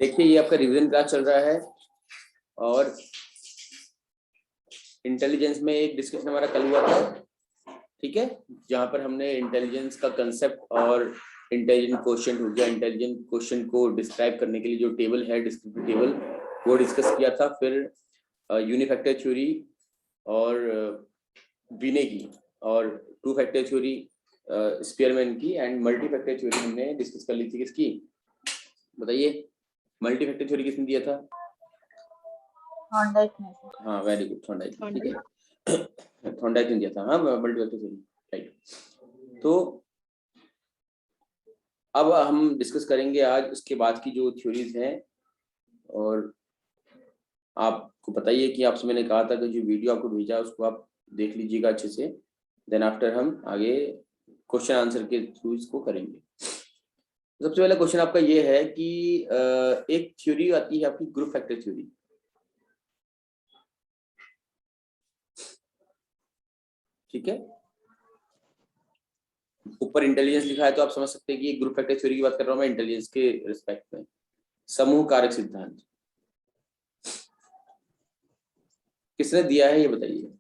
देखिए ये आपका रिवीजन क्लास चल रहा है और इंटेलिजेंस में एक डिस्कशन हमारा कल हुआ था, ठीक है, जहां पर हमने इंटेलिजेंस का कंसेप्ट और इंटेलिजेंट क्वेश्चन हो गया, इंटेलिजेंट क्वेश्चन को डिस्क्राइब करने के लिए जो टेबल है डिस्क्रिप्टिव टेबल वो डिस्कस किया था। फिर यूनिफैक्टर थ्योरी और विने की और टू फैक्टर थ्योरी स्पीयरमैन की एंड मल्टी फैक्टर थ्योरी हमने डिस्कस कर ली थी। किसकी बताइए? मल्टी फैक्टर थ्योरी किसने दिया था? थॉर्नडाइक ने। हाँ वेरी गुड, थॉर्नडाइक, ठीक है, थॉर्नडाइक ने दिया था। हाँ मल्टी फैक्टर थ्योरी, राइट। तो अब हम डिस्कस करेंगे आज उसके बाद की जो थ्योरीज हैं। और आपको बताइए कि आपसे मैंने कहा था कि जो वीडियो आपको भेजा उसको आप देख लीजिएगा अच्छे से, देन आफ्टर हम आगे क्वेश्चन आंसर के थ्रू इसको करेंगे। सबसे पहला क्वेश्चन आपका ये है कि एक थ्योरी आती है आपकी ग्रुप फैक्टर थ्योरी, ठीक है। ऊपर इंटेलिजेंस लिखा है तो आप समझ सकते हैं कि ये ग्रुप फैक्टर थ्योरी की बात कर रहा हूं मैं इंटेलिजेंस के रिस्पेक्ट में। समूह कारक सिद्धांत किसने दिया है ये बताइए?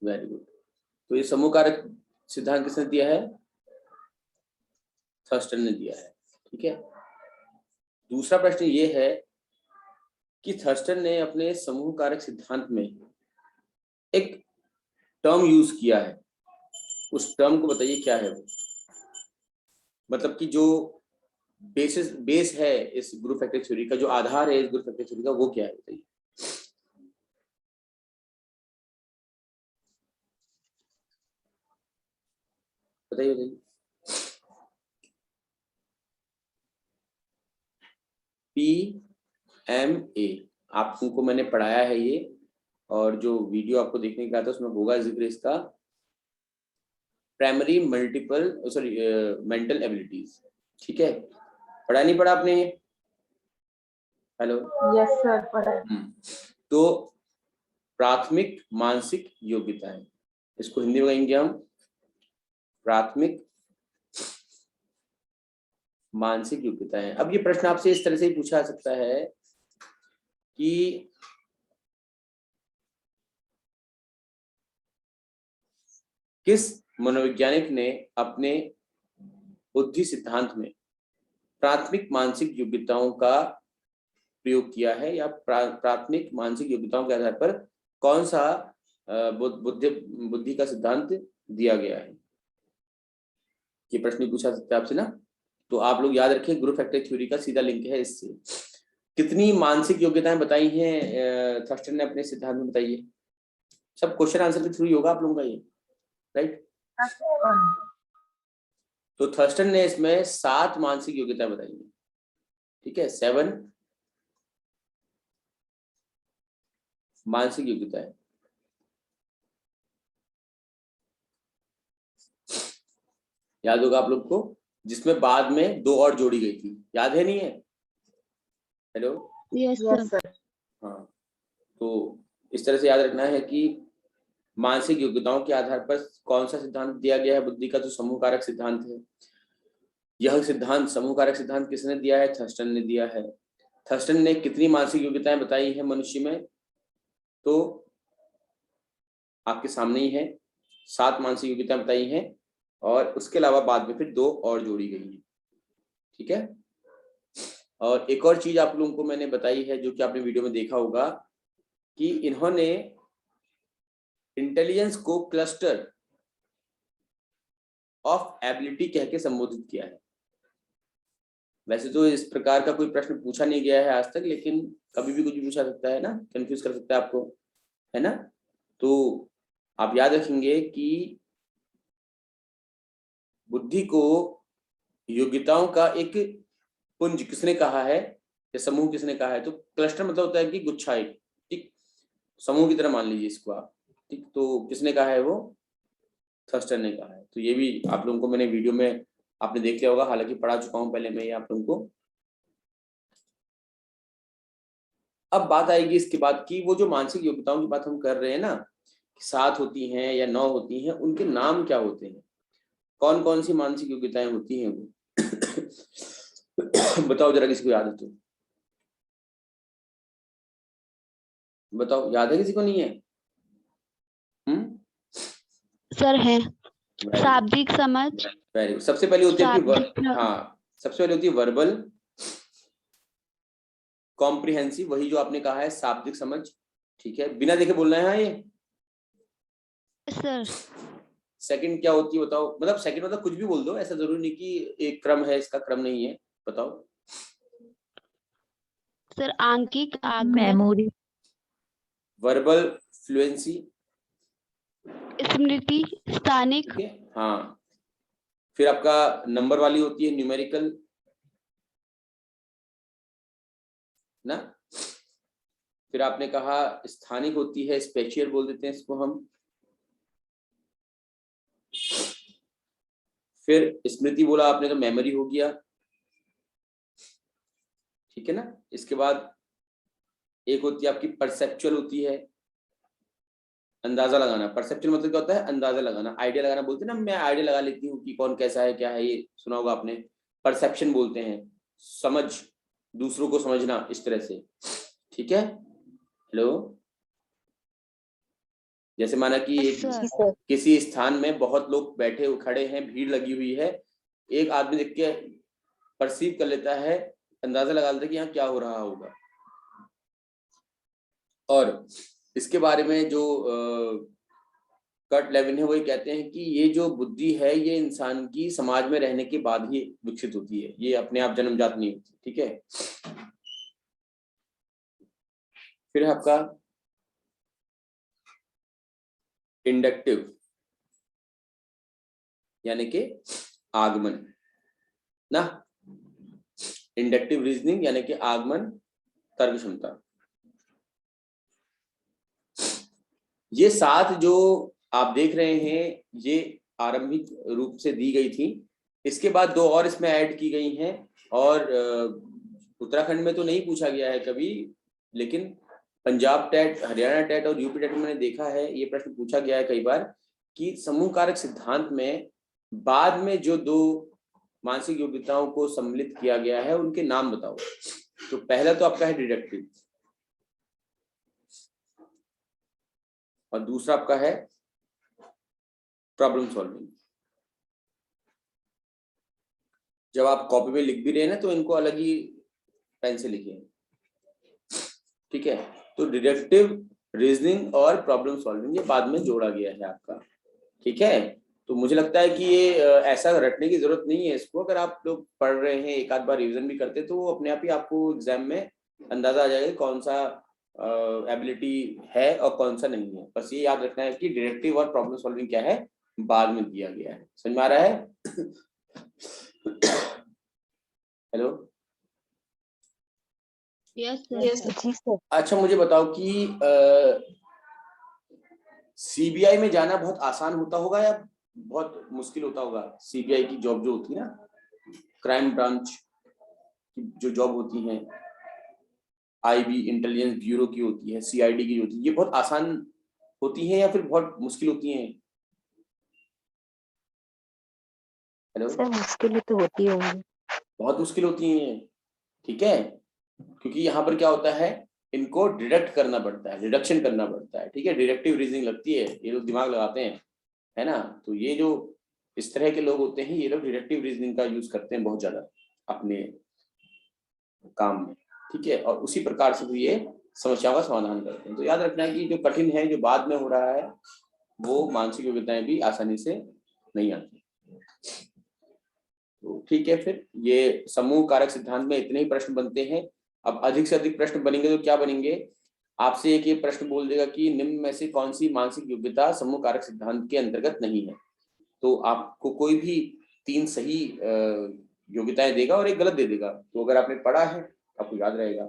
Very good. तो ये समूह कारक सिद्धांत किसने दिया है? थर्स्टन ने दिया है, ठीक है। दूसरा प्रश्न ये है कि थर्स्टन ने अपने समूह कारक सिद्धांत में एक टर्म यूज किया है, उस टर्म को बताइए क्या है वो? मतलब कि जो बेस है इस ग्रुप फैक्टर थ्योरी का, जो आधार है इस ग्रुप फैक्टर थ्योरी का, वो क्या है बताइए? बताइए बताइए। PMA आपको मैंने पढ़ाया है ये, और जो वीडियो आपको देखने का था उसमें होगा जिक्र इसका। प्राइमरी मल्टीपल मेंटल एबिलिटीज, ठीक है। पढ़ा नहीं पढ़ा आपने? हेलो, यस सर पढ़ा। तो प्राथमिक मानसिक योग्यताएं, इसको हिंदी में कहेंगे हम प्राथमिक मानसिक योग्यताएं। अब ये प्रश्न आपसे इस तरह से ही पूछा जा सकता है कि किस मनोवैज्ञानिक ने अपने बुद्धि सिद्धांत में प्राथमिक मानसिक योग्यताओं का प्रयोग किया है, या प्राथमिक मानसिक योग्यताओं के आधार पर कौन सा बुद्धि का सिद्धांत दिया गया है? ये प्रश्न पूछा सकता है आपसे ना। तो आप लोग याद रखें ग्रुप फैक्टर थ्योरी का सीधा लिंक है इससे। कितनी मानसिक योग्यताएं बताई हैं थर्स्टन ने अपने सिद्धांत में? बताइए। सब क्वेश्चन आंसर के थ्रू ही होगा आप लोगों का ये, राइट। तो थर्स्टन ने इसमें 7 मानसिक योग्यताएं बताई हैं, ठीक है, 7 मानसिक योग्यताएं। याद होगा आप लोग को, जिसमें बाद में 2 और जोड़ी गई थी, याद है नहीं है? Hello, yes sir. हाँ, तो इस तरह से याद रखना है कि मानसिक योग्यताओं के आधार पर कौन सा सिद्धांत दिया गया है बुद्धि का, जो समूह कारक सिद्धांत है। यह सिद्धांत समूह कारक सिद्धांत किसने दिया है? थर्स्टन ने दिया है। थर्स्टन ने कितनी मानसिक योग्यताएं बताई है मनुष्य में? तो आपके सामने ही है, 7 मानसिक योग्यताएं बताई हैं, और उसके अलावा बाद में फिर 2 और जोड़ी गई हैं, ठीक है। और एक और चीज आप लोगों को मैंने बताई है जो कि आपने वीडियो में देखा होगा कि इन्होंने इंटेलिजेंस को क्लस्टर ऑफ एबिलिटी कह के संबोधित किया है। वैसे तो इस प्रकार का कोई प्रश्न पूछा नहीं गया है आज तक, लेकिन कभी भी कुछ भी पूछा सकता है ना, कंफ्यूज कर सकता है आपको, है ना। तो आप याद रखेंगे कि बुद्धि को योग्यताओं का एक पुंज किसने कहा है, या समूह किसने कहा है? तो क्लस्टर मतलब होता है कि गुच्छा, एक ठीक समूह की तरह मान लीजिए इसको आप, ठीक। तो किसने कहा है वो? थर्स्टन ने कहा है। तो ये भी आप लोगों को मैंने वीडियो में आपने देख लिया होगा, हालांकि पढ़ा चुका हूं पहले मैं ये आप लोगों को। अब बात आएगी इसके बाद की वो जो मानसिक योग्यताओं की बात हम कर रहे हैं ना, 7 होती हैं या 9 होती हैं, उनके नाम क्या होते हैं? कौन कौन सी मानसिक योग्यताएं होती हैं वो? बताओ जरा, किसी को याद है तो बताओ, याद है किसी को? नहीं है? सर है वेरी शाब्दिक समझ, गुड। सबसे पहले होती है आपकी शाब्दिक हाँ, सबसे पहले होती है वर्बल कॉम्प्रिहेंसिव, वही जो आपने कहा है शाब्दिक समझ, ठीक है, बिना देखे बोलना है। हाँ, ये सर सेकंड क्या होती है बताओ? मतलब सेकंड मतलब कुछ भी बोल दो, ऐसा जरूरी नहीं कि एक क्रम है, इसका क्रम नहीं है, बताओ। सर आंकिक आगमन, मेमोरी, वर्बल फ्लुएंसी, स्मृति, स्थानिक, ठीक है, हाँ। फिर आपका नंबर वाली होती है न्यूमेरिकल ना। फिर आपने कहा स्थानिक होती है स्पेशियल, बोल देते हैं इसको हम। फिर स्मृति बोला आपने तो मेमोरी हो गया, ठीक है ना। इसके बाद एक होती है आपकी परसेप्चुअल होती है, अंदाजा लगाना। परसेप्चुअल मतलब क्या होता है? अंदाजा लगाना, आइडिया लगाना बोलते हैं ना, मैं आइडिया लगा लेती हूँ कि कौन कैसा है क्या है, ये सुना होगा आपने। परसेप्शन बोलते हैं, समझ, दूसरों को समझना इस तरह से, ठीक है। हेलो, जैसे माना कि एक किसी स्थान में बहुत लोग बैठे खड़े हैं, भीड़ लगी हुई है, एक आदमी देख के परसीव कर लेता है, अंदाजा लगा लेता है कि यहाँ क्या हो रहा होगा। और इसके बारे में जो कर्ट लेविन है वो ये कहते हैं कि ये जो बुद्धि है ये इंसान की समाज में रहने के बाद ही विकसित होती है, ये अपने आप जन्मजात नहीं होती, ठीक है। फिर आपका इंडक्टिव यानी कि आगमन ना, इंडक्टिव रीजनिंग यानी कि आगमन तर्क क्षमता। ये 7 जो आप देख रहे हैं ये आरंभिक रूप से दी गई थी, इसके बाद 2 और इसमें ऐड की गई हैं। और उत्तराखंड में तो नहीं पूछा गया है कभी, लेकिन पंजाब टेट, हरियाणा टेट और यूपी टेट में मैंने देखा है ये प्रश्न पूछा गया है कई बार कि समूह कारक सिद्धांत में बाद में जो 2 मानसिक योग्यताओं को सम्मिलित किया गया है उनके नाम बताओ। तो पहला तो आपका है डिडक्टिव, और दूसरा आपका है प्रॉब्लम सॉल्विंग। जब आप कॉपी में लिख भी रहे हैं ना तो इनको अलग ही पेन से लिखिए, ठीक है। तो डिडक्टिव, रीजनिंग और प्रॉब्लम सॉल्विंग ये बाद में जोड़ा गया है आपका, ठीक है। तो मुझे लगता है कि ये ऐसा रटने की जरूरत नहीं है इसको, अगर आप लोग पढ़ रहे हैं एक आध बार रिवीजन भी करते तो वो अपने आप ही आपको एग्जाम में अंदाजा आ जाएगा कौन सा एबिलिटी है और कौन सा नहीं है। बस ये याद रखना है कि डिडक्टिव और प्रॉब्लम सॉल्विंग क्या है, बाद में दिया गया है। समझ में आ रहा है? Hello, yes sir. अच्छा मुझे बताओ कि सीबीआई में जाना बहुत आसान होता होगा या बहुत मुश्किल होता होगा? सीबीआई की जॉब जो होती है ना, क्राइम ब्रांच की जो जॉब होती है, आईबी इंटेलिजेंस ब्यूरो की होती है, सीआईडी की होती है, ये बहुत आसान होती है या फिर बहुत मुश्किल होती है? हेलो सर मुश्किल तो होती होगी। बहुत मुश्किल होती है, ठीक है, क्योंकि यहाँ पर क्या होता है, इनको डिडक्ट करना पड़ता है, डिडक्शन करना पड़ता है, ठीक है। डिडक्टिव रीजनिंग लगती है, ये लोग दिमाग लगाते हैं, है ना। तो ये जो इस तरह के लोग होते हैं ये लोग डिडक्टिव रीजनिंग का यूज करते हैं बहुत ज्यादा अपने काम में, ठीक है। और उसी प्रकार से ये समस्याओं का समाधान करते हैं। तो याद रखना है कि जो कठिन है, जो बाद में हो रहा है, वो मानसिक योग्यताएं भी आसानी से नहीं आती। तो ठीक है, फिर ये समूह कारक सिद्धांत में इतने ही प्रश्न बनते हैं। अब अधिक से अधिक प्रश्न बनेंगे तो क्या बनेंगे, आपसे एक ये प्रश्न बोल देगा कि निम्न में से कौन सी मानसिक योग्यता समूह कारक सिद्धांत के अंतर्गत नहीं है। तो आपको कोई भी 3 सही योग्यताएं देगा और एक गलत दे देगा। तो अगर आपने पढ़ा है आपको याद रहेगा।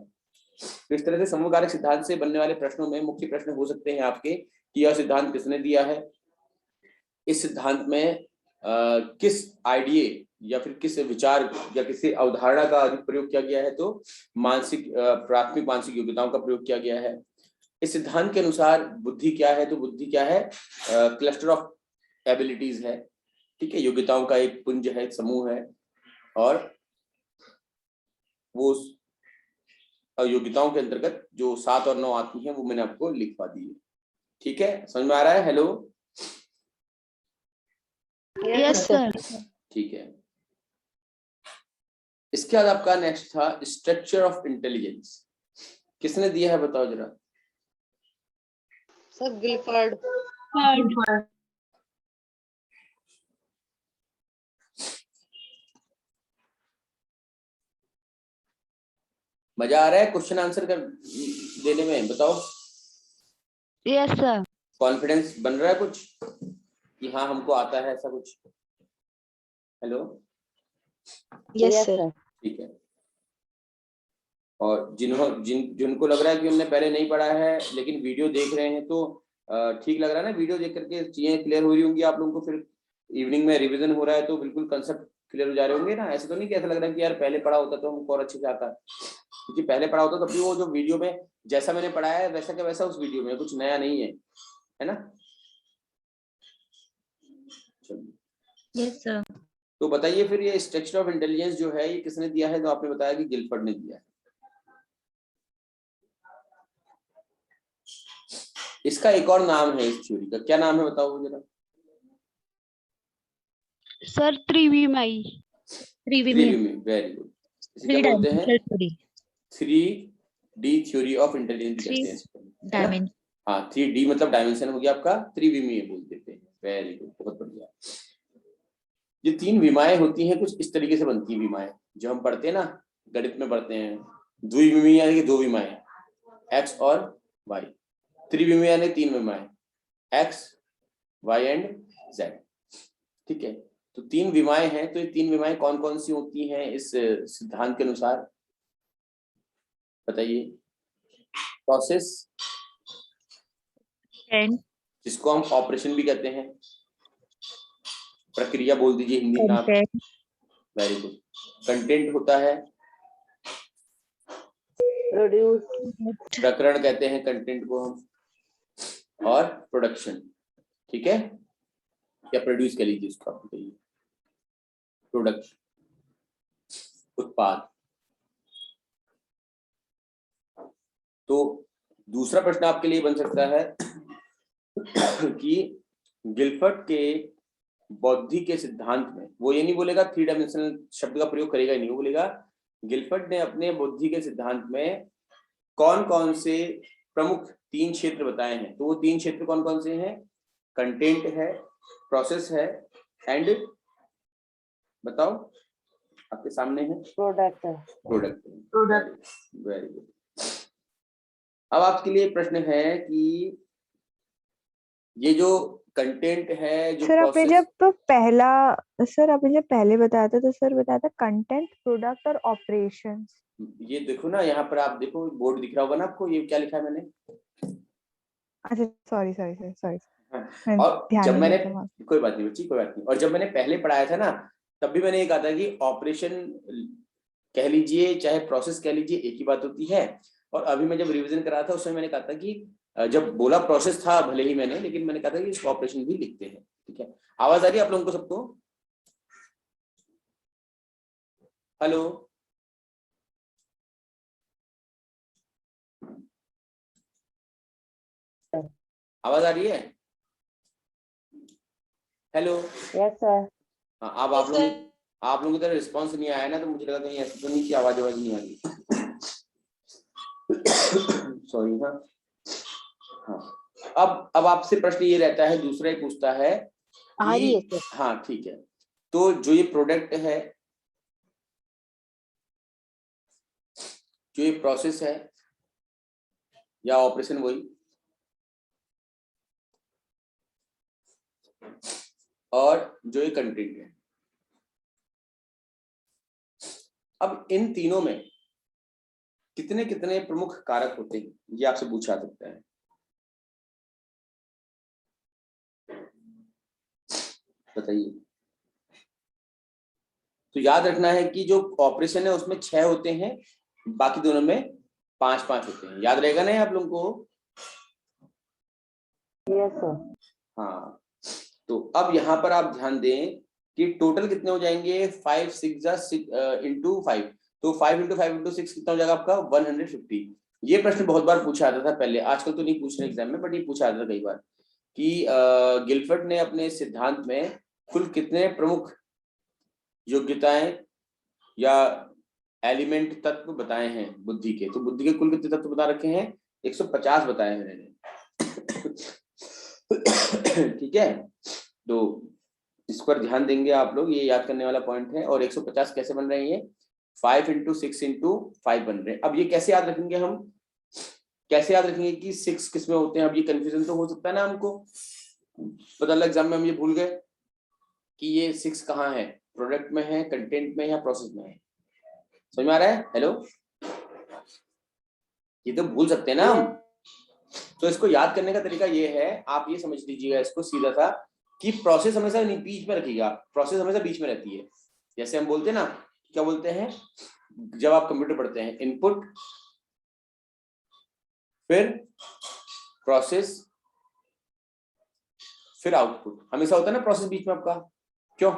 तो इस तरह से समूह कारक सिद्धांत से बनने वाले प्रश्नों में मुख्य प्रश्न हो सकते हैं आपके कि यह सिद्धांत किसने दिया है, इस सिद्धांत में किस आइडिये या फिर किस विचार या किसी अवधारणा का अधिक प्रयोग किया गया है, तो मानसिक प्राथमिक मानसिक योग्यताओं का प्रयोग किया गया है। इस सिद्धांत के अनुसार बुद्धि क्या है, तो बुद्धि क्या है, क्लस्टर ऑफ एबिलिटीज है, ठीक है, योग्यताओं का एक पुंज है, एक समूह है, और वो योग्यताओं के अंतर्गत जो 7 और 9 आती हैं वो मैंने आपको लिखवा दी है। ठीक है, समझ में आ रहा है? Hello, yes sir. ठीक है। इसके बाद आपका नेक्स्ट था स्ट्रक्चर ऑफ इंटेलिजेंस। किसने दिया है बताओ जरा? Sir Gilford. मजा आ रहा है क्वेश्चन आंसर कर देने में? बताओ, यस सर। कॉन्फिडेंस बन रहा है कुछ कि हाँ हमको आता है ऐसा कुछ? Hello, yes sir. ठीक है। और जिनको लग रहा है कि उन्होंने पहले नहीं पढ़ा है लेकिन वीडियो देख रहे हैं, तो ठीक लग रहा है ना? वीडियो देख करके चीजें क्लियर हो रही होंगी आप लोगों को, फिर इवनिंग में रिवीजन हो रहा है तो बिल्कुल कंसेप्ट क्लियर हो जा रहे होंगे ना? ऐसा तो नहीं कि ऐसा लग रहा है कि यार पहले पढ़ा होता तो हमको और अच्छे से आता, क्योंकि पहले पढ़ा होता तब भी वो जो वीडियो में जैसा मैंने पढ़ाया है वैसा का वैसा उस वीडियो में, कुछ नया नहीं है ना? Yes sir. तो बताइए फिर ये स्ट्रक्चर ऑफ इंटेलिजेंस जो है ये किसने दिया है? तो आपने बताया कि गिलफर्ड ने दिया है। इसका एक और नाम है इस थ्योरी का, क्या नाम है बताओ जरा? सर त्रिविमाई। त्रिविमी, वेरी गुड। इसे क्या बोलते हैं? 3D थ्योरी ऑफ इंटेलिजेंस कहते हैं। हाँ, 3D मतलब डायमेंशन हो गया आपका, त्रिविमीय बोल देते हैं। वेरी गुड, बहुत बढ़िया। ये 3 विमाएं होती हैं, कुछ इस तरीके से बनती हैं विमाएं, जो हम पढ़ते हैं ना गणित में पढ़ते हैं। द्विविमीय यानी कि 2 विमाएं, एक्स और वाई। त्रिविमीय यानी 3 विमाएं, एक्स वाई एंड जेड। ठीक है, तो 3 विमाएं हैं। तो ये 3 विमाएं कौन कौन सी होती हैं इस सिद्धांत के अनुसार? बताइए। प्रोसेस, जिसको हम ऑपरेशन भी कहते हैं, प्रक्रिया बोल दीजिए हिंदी में आप। Very good. कंटेंट होता है, प्रकरण कहते हैं कंटेंट को हम, और प्रोडक्शन। ठीक है, या प्रोड्यूस कर लीजिए उसको, आप बताइए। प्रोडक्ट, उत्पाद। तो दूसरा प्रश्न आपके लिए बन सकता है कि गिलफर्ड के बौद्धिक के सिद्धांत में, वो ये नहीं बोलेगा 3 डायमेंशनल शब्द का प्रयोग करेगा ही नहीं, वो बोलेगा गिलफर्ड ने अपने बुद्धि के सिद्धांत में कौन कौन से प्रमुख 3 क्षेत्र बताए हैं। तो वो 3 क्षेत्र कौन कौन से हैं? कंटेंट है, प्रोसेस है, एंड बताओ आपके सामने है प्रोडक्ट। Very good. अब आपके लिए प्रश्न है कि ये जो कंटेंट है, जो सर आपने प्रोसेस, जब पहले बताया था तो सर बताया था कंटेंट, प्रोडक्ट और ऑपरेशंस। ये देखो ना, यहाँ पर आप देखो बोर्ड दिख रहा होगा ना आपको, ये क्या लिखा है मैंने? अच्छा सॉरी। हाँ। और जब मैंने, कोई बात नहीं बच्ची, कोई बात नहीं। और जब मैंने पहले पढ़ाया था ना, तब भी मैंने ये कहा था कि ऑपरेशन कह लीजिए चाहे प्रोसेस कह लीजिए एक ही बात होती है। और अभी मैं जब रिवीजन कर रहा था उसमें मैंने कहा था कि जब बोला प्रोसेस था भले ही मैंने, लेकिन मैंने कहा था कि इसको ऑपरेशन भी लिखते हैं। ठीक है, आवाज आ रही है आप लोगों को सबको? हेलो, आवाज आ रही है? Hello, yes sir. हाँ, अब आप लोगों की तरह रिस्पॉन्स नहीं आया ना, तो मुझे लगा कहीं ऐसा तो नहीं कि आवाज नहीं आ रही। सॉरी। हाँ, अब आपसे प्रश्न ये रहता है, दूसरा ही पूछता है आ रही है कि सर। हाँ ठीक है, तो जो ये प्रोडक्ट है, जो ये प्रोसेस है या ऑपरेशन, वही, और जो ये कंटेंट है, अब इन तीनों में कितने कितने प्रमुख कारक होते हैं, ये आपसे पूछा सकता है। बताइए। तो याद रखना है कि जो ऑपरेशन है उसमें 6 होते हैं, बाकी दोनों में 5-5 होते हैं। याद रहेगा ना आप लोगों को? Yes sir. हाँ, तो अब यहाँ पर आप ध्यान दें कि टोटल कितने हो जाएंगे 5 6 इंटू 5, तो 5 इंटू 5 इंटू 6 कितना हो जाएगा आपका 150। ये प्रश्न बहुत बार पूछा जाता था पहले, आजकल तो नहीं पूछ रहे एग्जाम में, बट ये पूछा जाता था कई बार कि गिलफर्ड ने अपने सिद्धांत में कुल कितने प्रमुख योग्यताएं या एलिमेंट तत्व बताए हैं बुद्धि के। तो बुद्धि के कुल कितने तत्व बता रखे हैं, 150 बताए हैं मैंने। ठीक है, तो इस पर ध्यान देंगे आप लोग, ये याद करने वाला पॉइंट है। और 150 कैसे बन रहे हैं, 5 इंटू 6 इंटू 5 बन रहे हैं। अब ये कैसे याद रखेंगे हम, कैसे याद रखेंगे कि 6 किस में होते हैं। अब ये कंफ्यूजन तो हो सकता है ना हमको, पता लगा एग्जाम में हम ये भूल गए कि ये 6 कहाँ है, प्रोडक्ट में है, कंटेंट में या प्रोसेस में है। समझ में आ रहा है? हेलो, ये तो भूल सकते हैं ना हम। तो इसको याद करने का तरीका ये है, आप ये समझ लीजिएगा इसको सीधा सा कि प्रोसेस हमेशा बीच में रखिएगा, प्रोसेस हमेशा बीच में रहती है। जैसे हम बोलते हैं ना, क्या बोलते हैं जब आप कंप्यूटर पढ़ते हैं, इनपुट फिर प्रोसेस फिर आउटपुट, हमेशा होता है ना प्रोसेस बीच में आपका। क्यों?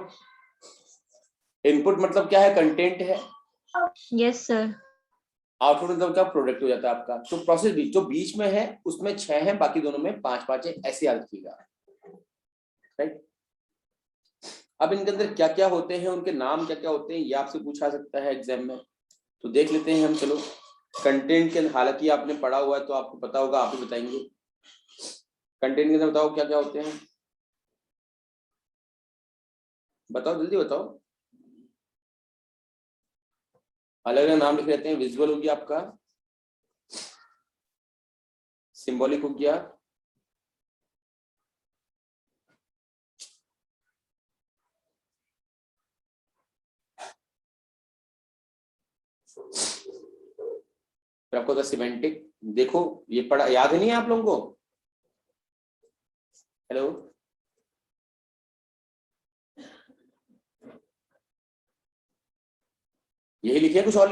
इनपुट मतलब क्या है, कंटेंट है। Yes sir. आउटपुट मतलब क्या, प्रोडक्ट हो जाता है आपका। तो प्रोसेस बीच जो बीच में है उसमें 6 है, बाकी दोनों में 5 है, ऐसे याद रखिएगा। राइट, अब इनके अंदर क्या क्या होते हैं, उनके नाम क्या क्या होते हैं, ये आपसे पूछा सकता है एग्जाम में, तो देख लेते हैं हम। चलो, कंटेंट के, हालांकि आपने पढ़ा हुआ है तो आपको पता होगा, आप ही बताएंगे। कंटेंट के अंदर बताओ क्या क्या होते हैं, बताओ जल्दी बताओ। अलग अलग नाम लिख लेते हैं। विजुअल हो गया आपका, सिंबॉलिक हो गया, फिर आपको सिमेंटिक। देखो ये पढ़ा, याद नहीं है आप लोगों को? हेलो, यही लिखिए, कुछ और